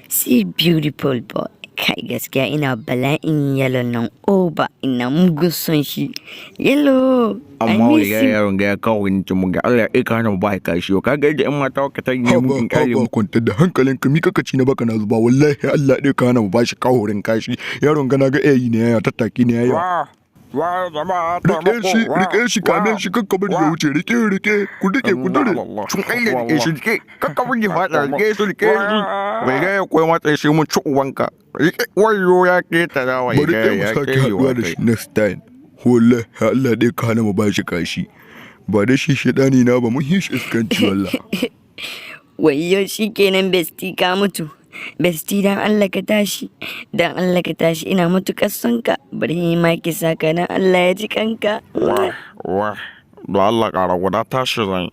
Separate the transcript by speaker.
Speaker 1: See beautiful boy. Kai gaskiya ina bala'in yellow nan over ina mugun son shi. Yellow. I
Speaker 2: Amma
Speaker 1: miss
Speaker 2: ya
Speaker 1: you.
Speaker 2: yaron ga ya kawo ni mu ga Allah ya ka hana ba ka shi ka ga yadda in mata ka ta yi mun in kare mu
Speaker 3: kwanta da hankalinka mi kaka ci na baka na zuba wallahi Allah ɗaya ka hana mu bashi kahorin kashi yaron gana ga eyi ne ya tattaki ne ya rike shi kame shi kakka bari ya wuce rike ku dare
Speaker 2: sun kai da rike shi rike kakka mun fada rike su bai ga ya koyi mata shi mun ci ubanka rike wayo ya ke ta da wai
Speaker 3: bari ɗaya mu sake haɗuwa da shi next time wallahi Allah ɗaya ka hana mu bashi kashi ba da shi shaɗani na ba mun yi shi iskanci wallahi
Speaker 1: Wayyo shi kenan besti ka mutu. Besti dan Allah ka tashi. Dan Allah ka tashi ina matuƙar son ka. Bari ma ki saka dan Allah ya ji kanka.
Speaker 2: Wah, don Allah ƙara guda tashi zan yi.